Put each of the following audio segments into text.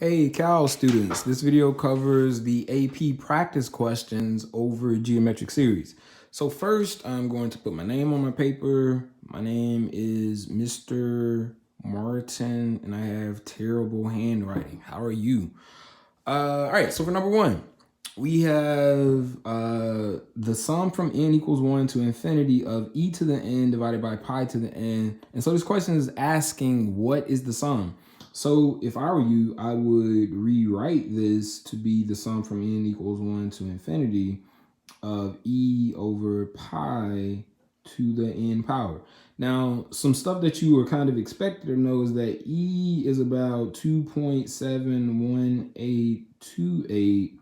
Hey Cal students, this video covers the AP practice questions over geometric series. So first I'm going to put my name on my paper. My name is Mr. Martin and I have terrible handwriting. How are you? All right, so for number one, we have the sum from n equals 1 to infinity of e to the n divided by pi to the n. And so this question is asking what is the sum? So if I were you, I would rewrite this to be the sum from n equals 1 to infinity of e over pi to the n power. Now, some stuff that you were kind of expected to know is that e is about 2.71828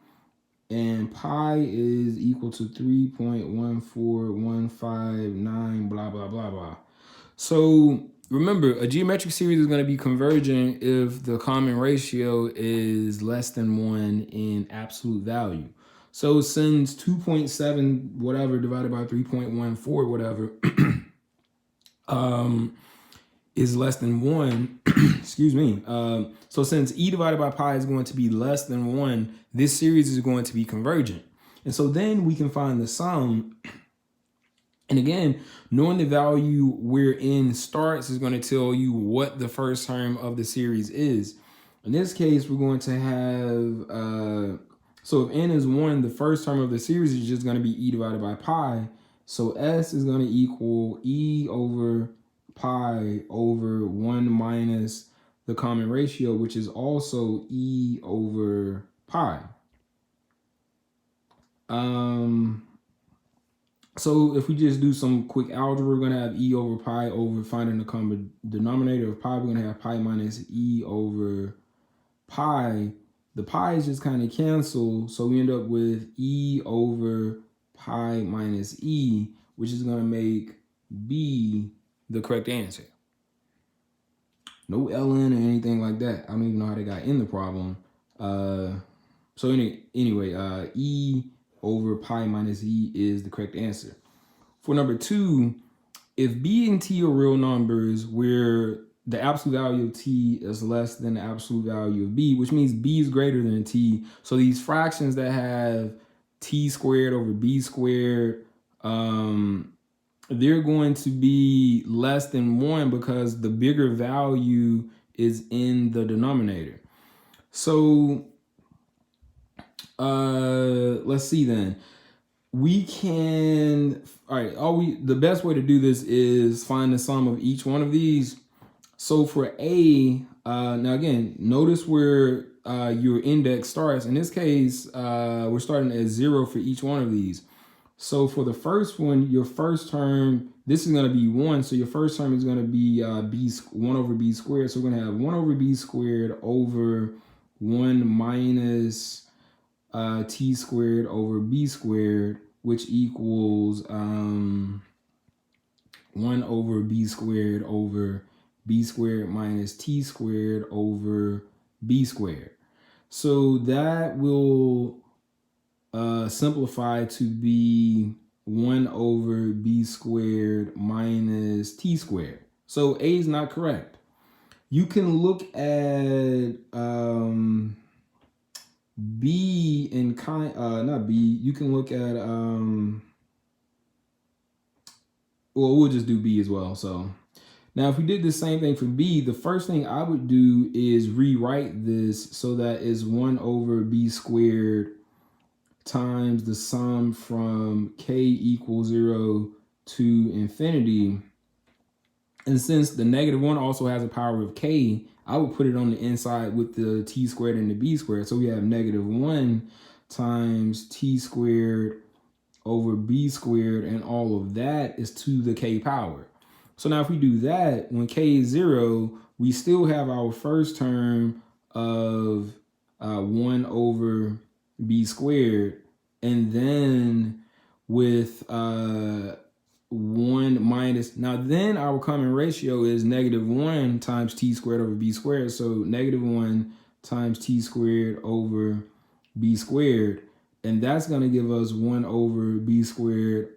and pi is equal to 3.14159, blah, blah, blah, blah. So remember, a geometric series is going to be convergent if the common ratio is less than 1 in absolute value. So since 2.7 whatever divided by 3.14 whatever is less than 1, excuse me. So since e divided by pi is going to be less than 1, this series is going to be convergent. And so then we can find the sum. And again, knowing the value where n starts is going to tell you what the first term of the series is. In this case, we're going to have, so if n is 1, the first term of the series is just going to be e divided by pi. So s is going to equal e over pi over 1 minus the common ratio, which is also e over pi. So if we just do some quick algebra, we're going to have e over pi over finding the common denominator of pi. We're going to have pi minus e over pi. The pi's just kind of cancel. So we end up with e over pi minus e, which is going to make b the correct answer. No ln or anything like that. I don't even know how they got in the problem. So anyway, e over pi minus e is the correct answer. For number two, if b and t are real numbers where the absolute value of t is less than the absolute value of b, which means b is greater than t. So these fractions that have t squared over b squared, they're going to be less than 1 because the bigger value is in the denominator. So let's see then. We can, the best way to do this is find the sum of each one of these. So for A, now again, notice where your index starts. In this case, we're starting at 0 for each one of these. So for the first one, your first term, this is going to be 1. So your first term is going to be 1 over b squared. So we're going to have 1 over b squared over 1 minus t squared over b squared, which equals 1 over b squared over b squared minus t squared over b squared. So that will simplify to be 1 over b squared minus t squared. So A is not correct. You can look at B and not B, you can look at, well, we'll just do B as well. So now if we did the same thing for B, the first thing I would do is rewrite this so that is 1 over b squared times the sum from k equals 0 to infinity. And since the -1 also has a power of k, I would put it on the inside with the t squared and the b squared. So we have -1 times t squared over b squared, and all of that is to the k power. So now if we do that, when k is 0, we still have our first term of 1 over b squared, and then with 1 minus, now then our common ratio is -1 times t squared over b squared. So -1 times t squared over b squared, and that's going to give us 1 over b squared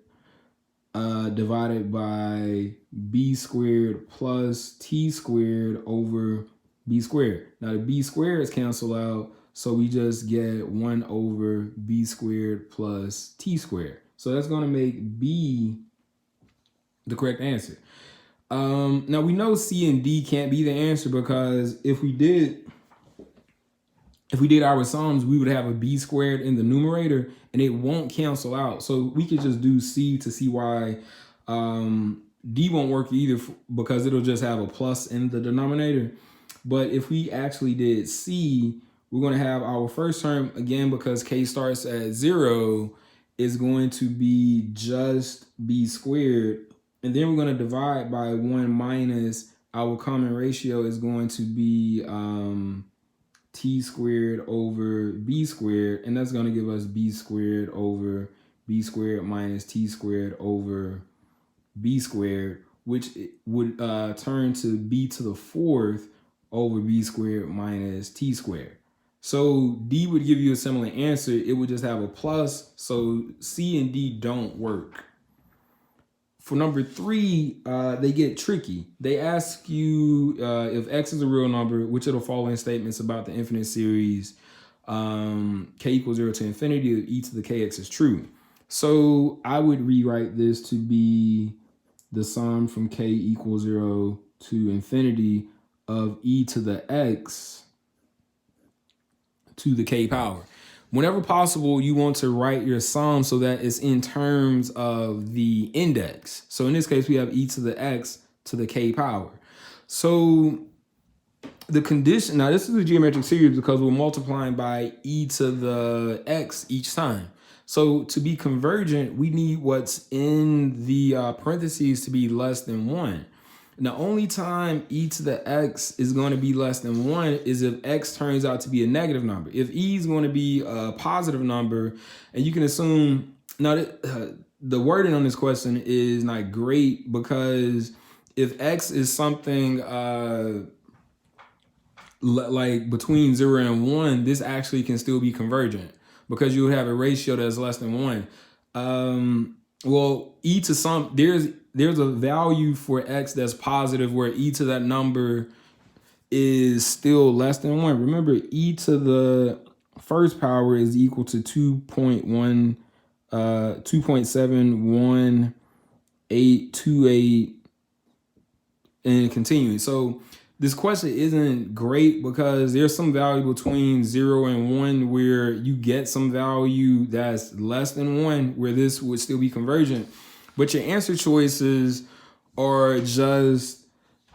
divided by b squared plus t squared over b squared. Now the b squareds cancel out, so we just get 1 over b squared plus t squared. So that's going to make b the correct answer. Now we know C and D can't be the answer, because if we did our sums, we would have a b squared in the numerator and it won't cancel out. So we could just do C to see why D won't work either, because it'll just have a plus in the denominator. But if we actually did C, we're going to have our first term, again, because K starts at 0, is going to be just b squared. And then we're going to divide by 1 minus our common ratio is going to be t squared over b squared. And that's going to give us b squared over b squared minus t squared over b squared, which would turn to b to the 4th over b squared minus t squared. So D would give you a similar answer. It would just have a plus. So C and D don't work. For number 3, they get tricky. They ask you if x is a real number, which it'll follow in statements about the infinite series, k equals 0 to infinity, if e to the kx is true. So I would rewrite this to be the sum from k equals 0 to infinity of e to the x to the k power. Whenever possible, you want to write your sum so that it's in terms of the index. So in this case, we have e to the x to the k power. So the condition, now this is a geometric series because we're multiplying by e to the x each time. So to be convergent, we need what's in the parentheses to be less than 1. And the only time e to the x is going to be less than 1 is if x turns out to be a negative number. If e is going to be a positive number, and you can assume, now the wording on this question is not great, because if x is something like between 0 and 1, this actually can still be convergent because you would have a ratio that's less than 1. Well, e to some, there's a value for x that's positive where e to that number is still less than 1. Remember, e to the first power is equal to 2.71828 and continuing. So this question isn't great because there's some value between 0 and 1 where you get some value that's less than 1 where this would still be convergent. But your answer choices are just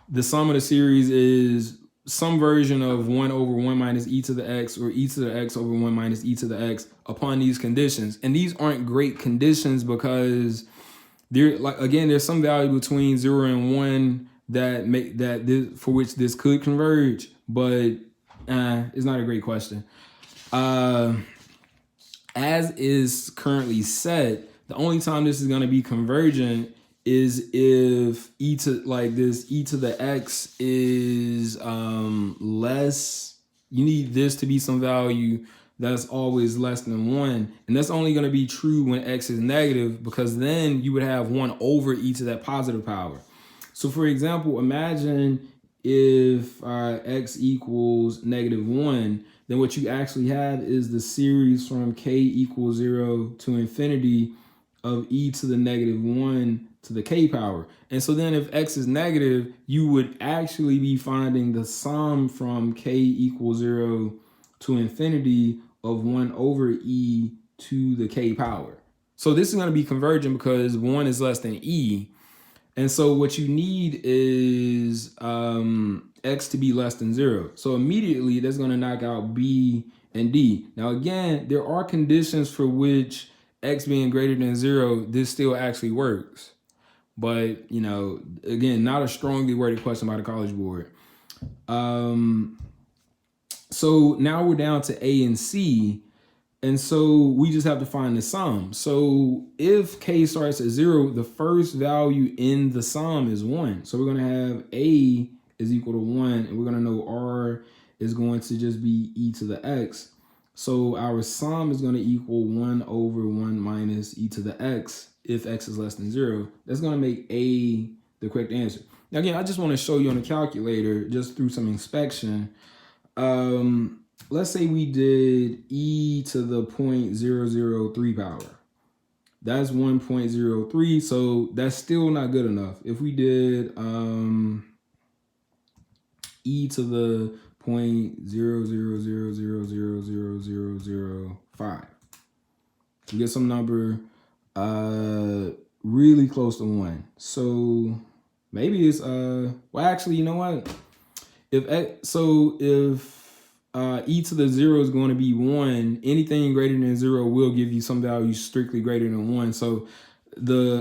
the sum of the series is some version of 1 over 1 minus e to the x, or e to the x over 1 minus e to the x upon these conditions. And these aren't great conditions because there's some value between 0 and 1 for which this could converge, but it's not a great question. As is currently set, the only time this is going to be convergent is if e to the x is less. You need this to be some value that's always less than 1. And that's only going to be true when x is negative, because then you would have 1 over e to that positive power. So for example, imagine if x equals -1, then what you actually have is the series from k equals 0 to infinity of e to the -1 to the k power. And so then if x is negative, you would actually be finding the sum from k equals 0 to infinity of 1 over e to the k power. So this is going to be convergent because 1 is less than e. And so what you need is x to be less than 0. So immediately that's going to knock out b and d. Now again, there are conditions for which x being greater than 0, this still actually works. But, you know, again, not a strongly worded question by the College Board. So now we're down to A and C. And so we just have to find the sum. So if k starts at 0, the first value in the sum is 1. So we're going to have A is equal to 1, and we're going to know R is going to just be e to the x. So our sum is going to equal 1 over 1 minus e to the x if x is less than 0. That's going to make A the correct answer. Now again, I just want to show you on the calculator, just through some inspection. Let's say we did e to the 0.003 power. That's 1.03, so that's still not good enough. If we did e to the 0.000000005, we get some number really close to 1. So maybe it's well, actually, you know what? If e to the 0 is going to be 1, anything greater than 0 will give you some value strictly greater than 1. So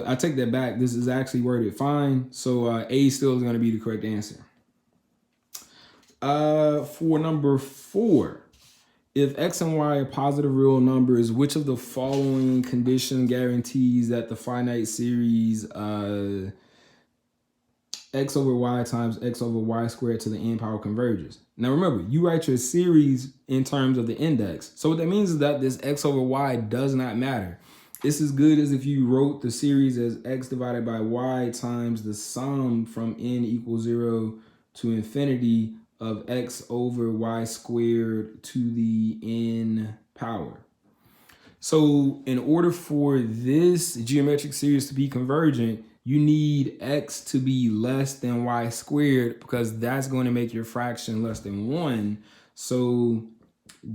I take that back. This is actually worded fine. So A still is going to be the correct answer. For number 4, if x and y are positive real numbers, which of the following condition guarantees that the finite series x over y times x over y squared to the n power converges? Now remember, you write your series in terms of the index. So what that means is that this x over y does not matter. It's as good as if you wrote the series as x divided by y times the sum from n equals 0 to infinity of x over y squared to the n power. So in order for this geometric series to be convergent, you need x to be less than y squared, because that's going to make your fraction less than 1. So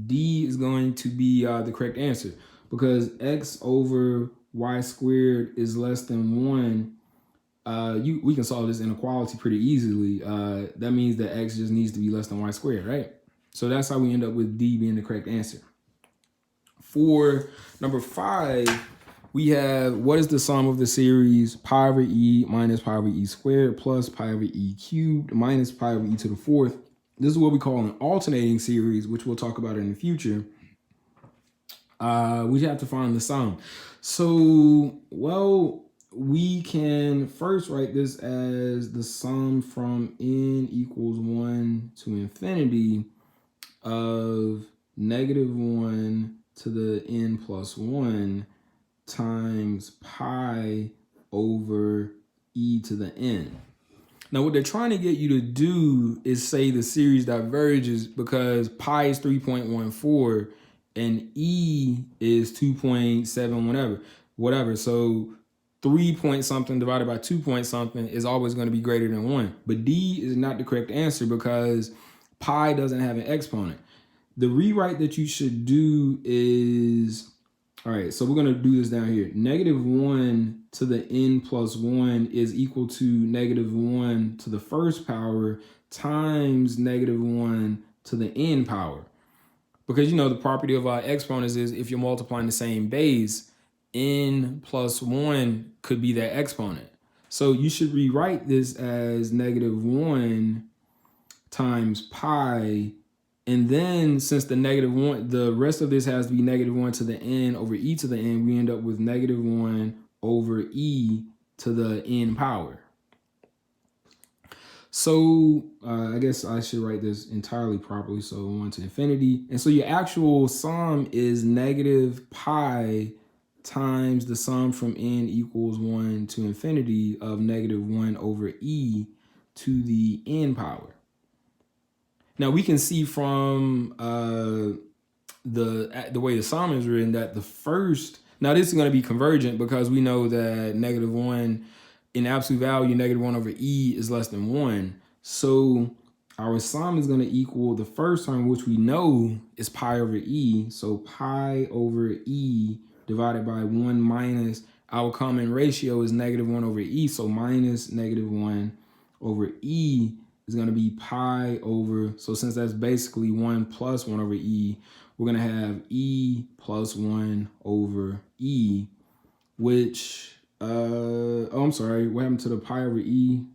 D is going to be the correct answer, because x over y squared is less than 1. We can solve this inequality pretty easily. That means that x just needs to be less than y squared, right? So that's how we end up with D being the correct answer. For number 5, we have, what is the sum of the series pi over e minus pi over e squared plus pi over e cubed minus pi over e to the 4th? This is what we call an alternating series, which we'll talk about in the future. We have to find the sum. So, well, we can first write this as the sum from n equals 1 to infinity of -1 to the n plus 1 times pi over e to the n. Now, what they're trying to get you to do is say the series diverges, because pi is 3.14 and e is 2.7 whatever. So 3 point something divided by 2 point something is always going to be greater than 1. But D is not the correct answer, because pi doesn't have an exponent. The rewrite that you should do is, all right, so we're going to do this down here. -1 to the n plus 1 is equal to -1 to the first power times -1 to the n power. Because, you know, the property of exponents is if you're multiplying the same base, n plus 1 could be that exponent. So you should rewrite this as -1 times pi. And then since the -1, the rest of this has to be -1 to the n over e to the n, we end up with -1 over e to the n power. So I guess I should write this entirely properly. So 1 to infinity. And so your actual sum is -pi times the sum from n equals 1 to infinity of -1 over e to the n power. Now we can see from the way the sum is written that the first, now this is going to be convergent because we know that -1 in absolute value, -1 over e is less than 1. So our sum is going to equal the first term, which we know is pi over e. So pi over e divided by 1 minus our common ratio is -1 over e. So minus -1 over e is going to be pi over, so since that's basically 1 plus 1 over e, we're going to have e plus 1 over e, which, oh, I'm sorry, what happened to the pi over e?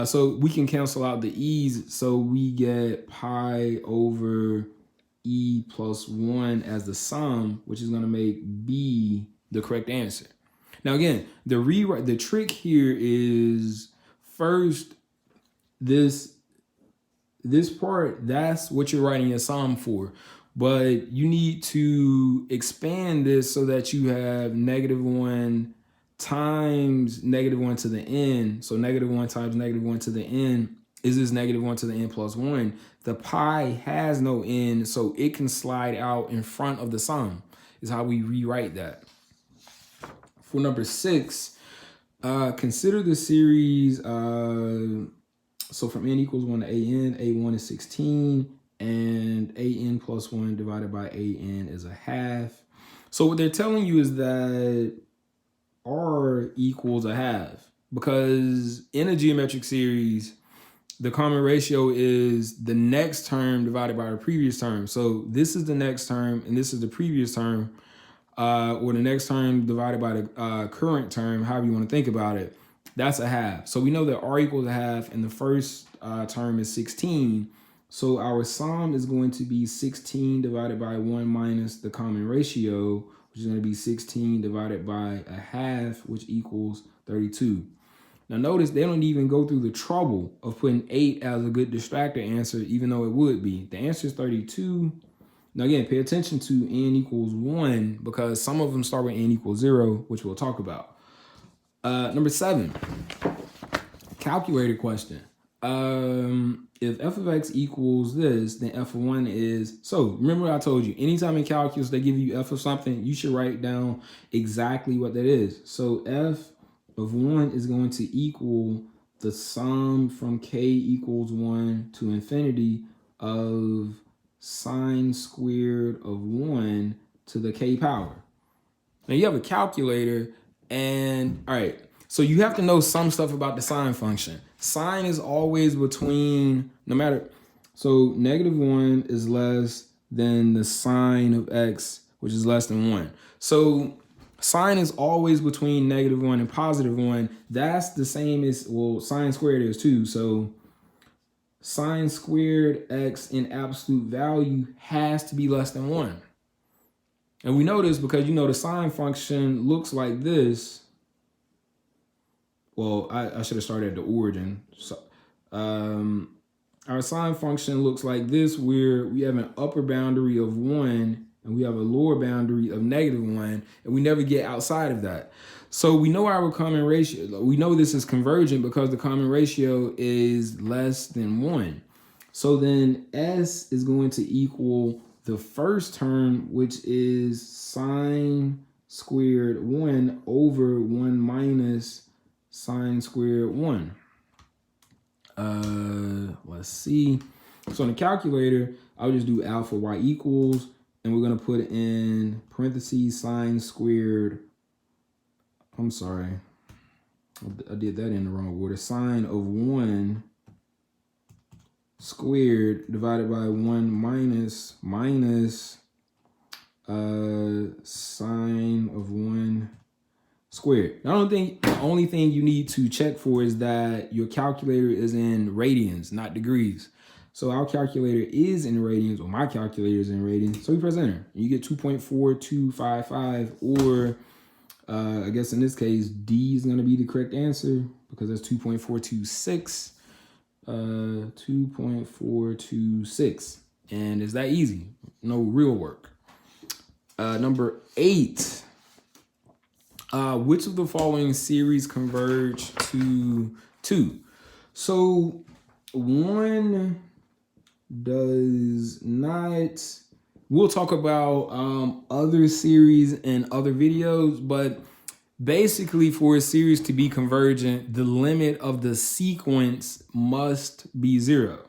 So we can cancel out the e's, so we get pi over e plus 1 as the sum, which is going to make B the correct answer. Now again, the trick here is first, this part, that's what you're writing your sum for. But you need to expand this so that you have -1 times -1 to the n. So -1 times -1 to the n is this -1 to the n plus 1. The pi has no n, so it can slide out in front of the sum, is how we rewrite that. For number 6, consider the series, so from n equals 1 to an, a1 is 16, and an plus 1 divided by an is 1/2. So what they're telling you is that r equals 1/2, because in a geometric series, the common ratio is the next term divided by the previous term. So this is the next term, and this is the previous term, or the next term divided by the current term, however you want to think about it. That's 1/2. So we know that r equals 1/2, and the first term is 16. So our sum is going to be 16 divided by 1 minus the common ratio, which is going to be 16 divided by 1/2, which equals 32. Now notice they don't even go through the trouble of putting 8 as a good distractor answer, even though it would be. The answer is 32. Now again, pay attention to n equals 1, because some of them start with n equals 0, which we'll talk about. Number 7, calculator question. If f of x equals this, then f of 1 is, so remember what I told you, anytime in calculus they give you f of something, you should write down exactly what that is. So f of 1 is going to equal the sum from k equals 1 to infinity of sine squared of 1 to the k power. Now you have a calculator, and all right, so you have to know some stuff about the sine function. Sine is always between, no matter, so -1 is less than the sine of x, which is less than 1. So sine is always between -1 and +1. That's the same as, well, sine squared is too. So sine squared x in absolute value has to be less than 1. And we know this because, you know, the sine function looks like this. Well, I should have started at the origin. So, our sine function looks like this, where we have an upper boundary of 1 and we have a lower boundary of -1, and we never get outside of that. So we know our common ratio, we know this is convergent because the common ratio is less than 1. So then S is going to equal the first term, which is sine squared 1 over 1 minus sine squared 1. Let's see. So in the calculator, I'll just do alpha y equals, and we're going to put in parentheses sine squared. I'm sorry, I did that in the wrong order. Sine of 1 squared divided by 1 minus sine of 1 squared. The only thing you need to check for is that your calculator is in radians, not degrees. So our calculator is in radians, or my calculator is in radians. So we press enter. You get 2.4255, or I guess in this case, D is going to be the correct answer because that's 2.426. 2.426. And it's that easy. No real work. Number 8. Which of the following series converge to 2? So 1 does not. We'll talk about other series in other videos, but basically for a series to be convergent, the limit of the sequence must be 0.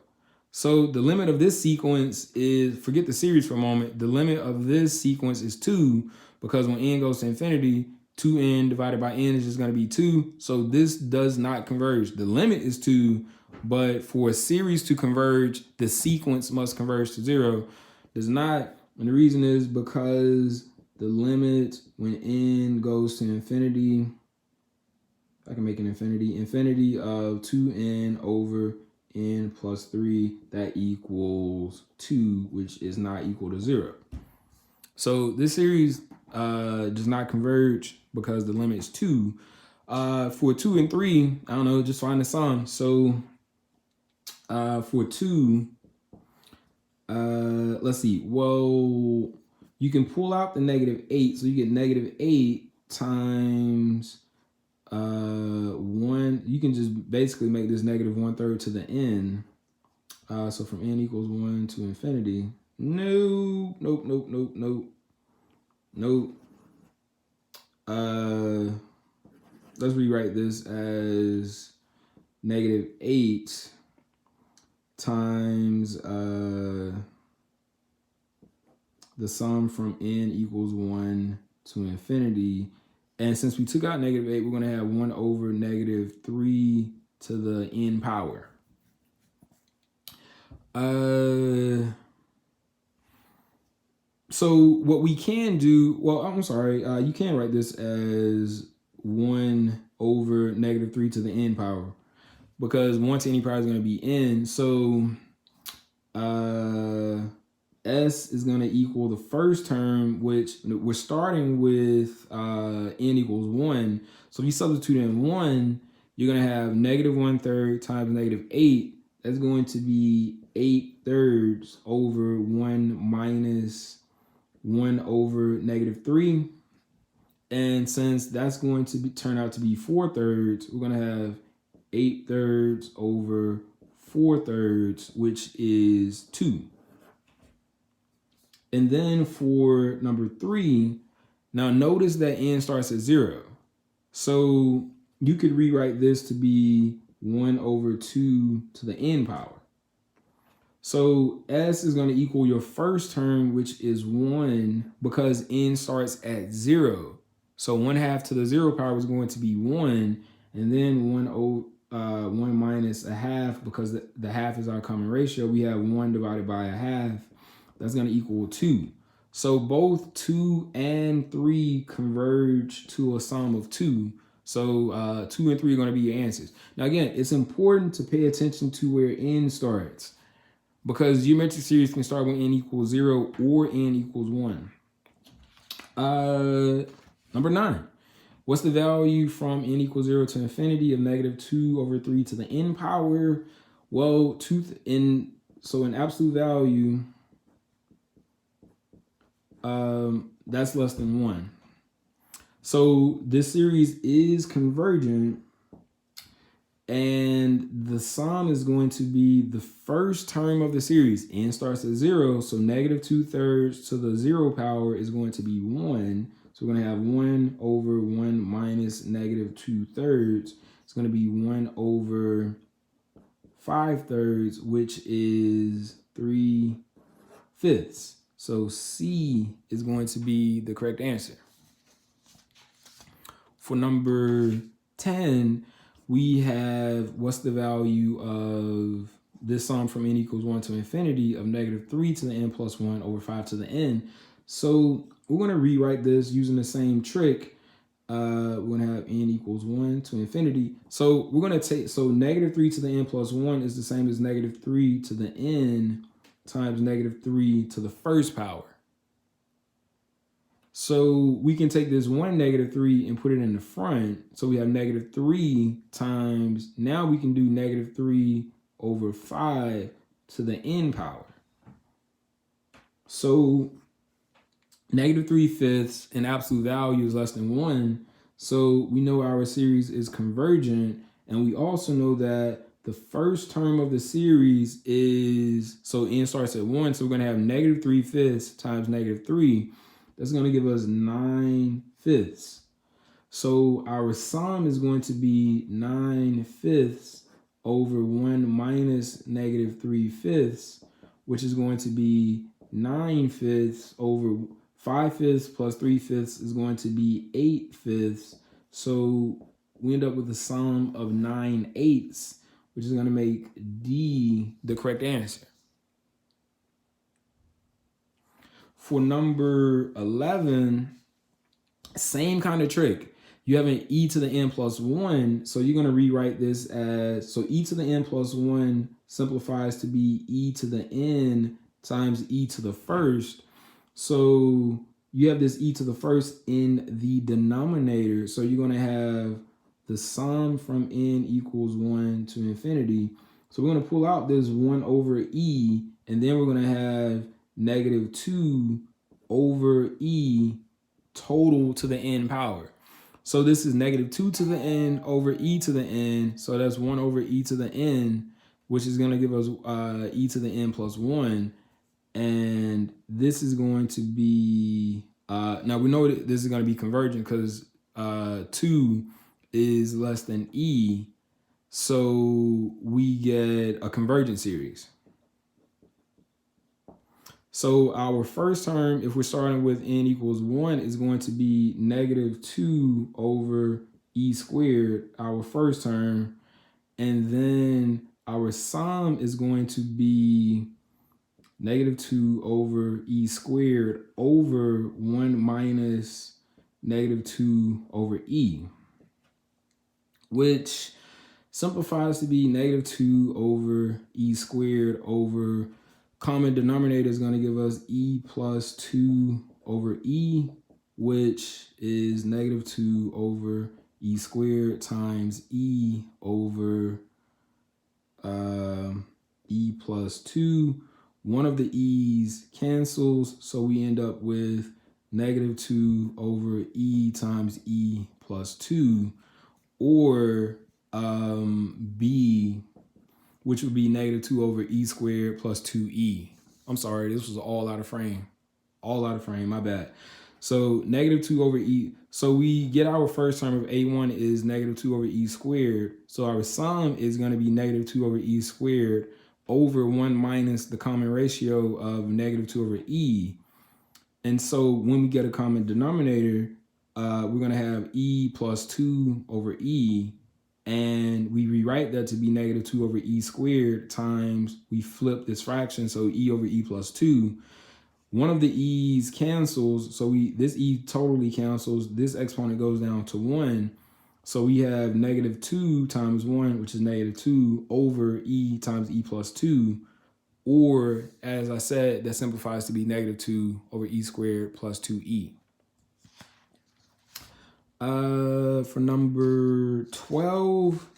So the limit of this sequence is, forget the series for a moment, the limit of this sequence is 2, because when n goes to infinity, 2n divided by n is just going to be 2. So this does not converge. The limit is 2, but for a series to converge, the sequence must converge to 0. Does not, and the reason is because the limit when n goes to infinity, I can make an infinity of 2n over n plus 3, that equals 2, which is not equal to 0. So this series does not converge because the limit is 2. For 2 and 3, I don't know, just find the sum. So for 2, let's see. Well, you can pull out the -8, so you get -8 times You can just basically make this negative 1/3 to the n. So from n equals 1 to infinity. Nope. Let's rewrite this as -8 times the sum from n equals 1 to infinity. And since we took out -8, we're going to have 1 over -3 to the n power. So what we can do, well, I'm sorry, you can write this as 1 over -3 to the n power, because 1 to any power is going to be n. So S is going to equal the first term, which we're starting with n equals 1. So if you substitute in 1, you're going to have -1/3 times -8. That's going to be 8/3 over 1 minus 1 over -3. And since that's going to turn out to be 4/3, we're going to have 8/3 over 4/3, which is 2. And then for number 3, now notice that n starts at 0. So you could rewrite this to be 1 over 2 to the n power. So S is going to equal your first term, which is 1, because n starts at 0. So 1/2 to the 0 power is going to be 1, and then 1 minus 1/2, because the half is our common ratio. We have 1 divided by 1/2. That's going to equal 2. So both 2 and 3 converge to a sum of 2. So 2 and 3 are going to be your answers. Now, again, it's important to pay attention to where n starts, because geometric series can start when n equals 0 or n equals 1. Number 9. What's the value from n equals 0 to infinity of -2 over 3 to the n power? Well, in absolute value, that's less than 1. So this series is convergent, and the sum is going to be the first term of the series. N starts at 0, so -2/3 to the 0 power is going to be 1. So we're going to have 1 over 1 minus -2/3. It's going to be 1 over 5/3, which is 3/5. So C is going to be the correct answer. For number 10, we have, what's the value of this sum from n equals 1 to infinity of -3 to the n plus 1 over 5 to the n. So we're going to rewrite this using the same trick. We're going to have n equals 1 to infinity. So we're going to take, so -3 to the n plus 1 is the same as -3 to the n times -3 to the first power. So we can take this one -3 and put it in the front. So we have -3 times, now we can do -3 over 5 to the n power. So -3/5 in absolute value is less than 1. So we know our series is convergent. And we also know that the first term of the series is, so n starts at 1. So we're going to have -3/5 times -3. That's going to give us 9/5. So our sum is going to be 9/5 over 1 minus -3/5, which is going to be 9/5 over 5/5 plus 3/5 is going to be 8/5. So we end up with a sum of 9/8, which is going to make D the correct answer. For number 11, same kind of trick. You have an e to the n plus 1, so you're going to rewrite this as, so e to the n plus 1 simplifies to be e to the n times e to the first. So you have this e to the first in the denominator, so you're going to have the sum from n equals 1 to infinity. So we're going to pull out this 1 over e, and then we're going to have -2 over e total to the n power. So this is negative 2 to the n over e to the n. So that's 1 over e to the n, which is going to give us e to the n plus 1. And this is going to be, now we know that this is going to be convergent because 2 is less than e. So we get a convergent series. So our first term, if we're starting with n equals 1, is going to be negative 2 over e squared, our first term. And then our sum is going to be negative 2 over e squared over 1 minus negative 2 over e, which simplifies to be negative 2 over e squared over common denominator is going to give us e plus 2 over e, which is negative 2 over e squared times e over e plus 2. One of the e's cancels, so we end up with negative 2 over e times e plus 2, or b, which would be negative 2 over e squared plus 2e. I'm sorry, this was all out of frame. All out of frame, my bad. So negative 2 over e. So we get our first term of a1 is negative 2 over e squared. So our sum is going to be negative 2 over e squared over 1 minus the common ratio of negative 2 over e. And so when we get a common denominator, we're going to have e plus 2 over e. And we rewrite that to be negative 2 over e squared times, we flip this fraction, so e over e plus 2. One of the e's cancels, so this e totally cancels. This exponent goes down to 1. So we have negative 2 times 1, which is negative 2, over e times e plus 2. Or, as I said, that simplifies to be negative 2 over e squared plus 2e. For number 12,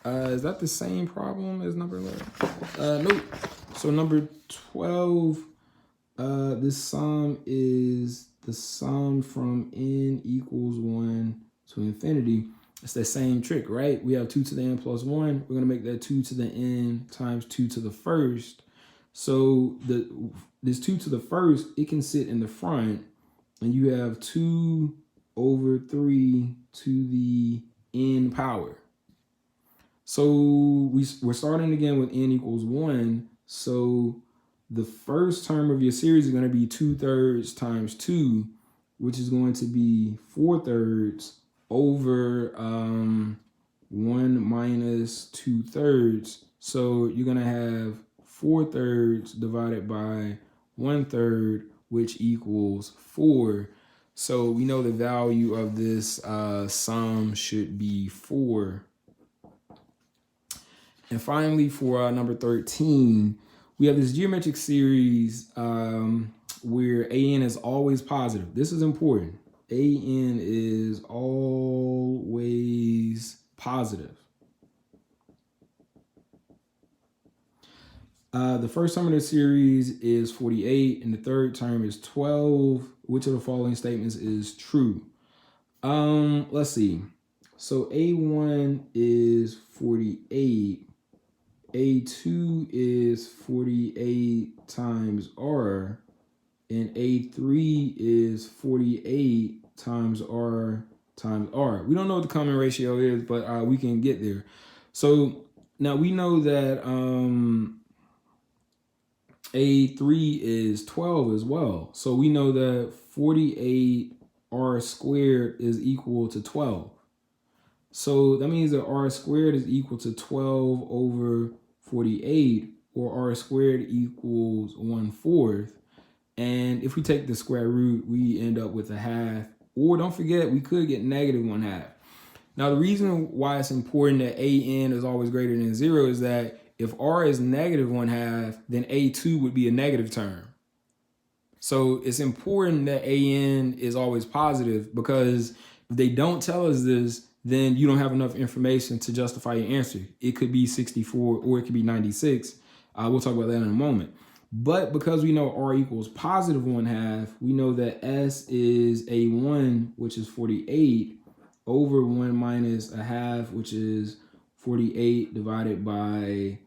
is that the same problem as number 11? Nope. So number 12, this sum is the sum from n equals 1 to infinity. It's that same trick, right? We have 2 to the n plus 1. We're going to make that 2 to the n times 2 to the first. So this 2 to the first, it can sit in the front, and you have 2 over 3 to the n power. So we're starting again with n equals 1. So the first term of your series is going to be 2/3 times 2, which is going to be 4/3 over 1 minus 2/3. So you're going to have 4/3 divided by 1/3, which equals 4. So we know the value of this sum should be 4. And finally, for number 13, we have this geometric series where an is always positive. This is important. An is always positive. The first term of the series is 48, and the third term is 12. Which of the following statements is true? Let's see. So A1 is 48. A2 is 48 times R. And A3 is 48 times R times R. We don't know what the common ratio is, but we can get there. So now we know that A3 is 12 as well. So we know that 48 R squared is equal to 12. So that means that R squared is equal to 12 over 48, or R squared equals 1/4. And if we take the square root, we end up with a half. Or don't forget, we could get negative 1/2. Now, the reason why it's important that an is always greater than 0 is that if R is negative 1/2, then A2 would be a negative term. So it's important that an is always positive, because if they don't tell us this, then you don't have enough information to justify your answer. It could be 64 or it could be 96. We'll talk about that in a moment. But because we know r equals positive 1/2, we know that s is a 1, which is 48, over 1 minus a half, which is 48 divided by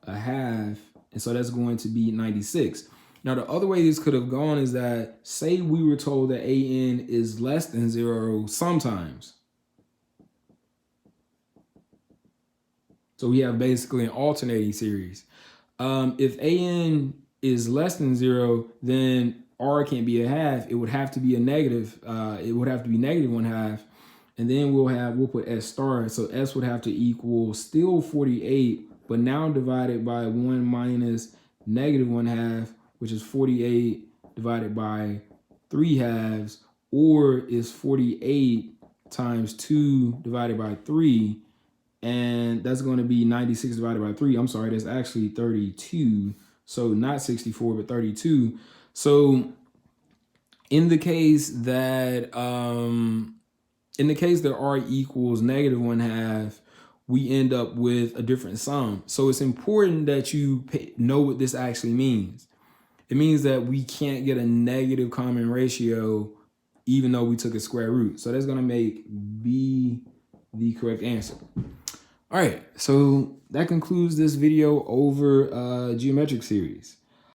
a half. And so that's going to be 96. Now, the other way this could have gone is that, say we were told that an is less than 0 sometimes. So we have basically an alternating series. If an is less than 0, then r can't be a half. It would have to be a negative. It would have to be negative 1/2. And then we'll put s star. So s would have to equal still 48, but now divided by 1 minus negative 1/2, which is 48 divided by 3/2, or is 48 times 2 divided by 3. And that's going to be 96 divided by 3. I'm sorry, that's actually 32. So not 64, but 32. So in the case that r equals negative 1/2, we end up with a different sum. So it's important that you know what this actually means. It means that we can't get a negative common ratio even though we took a square root. So that's going to make B the correct answer. All right, so that concludes this video over geometric series.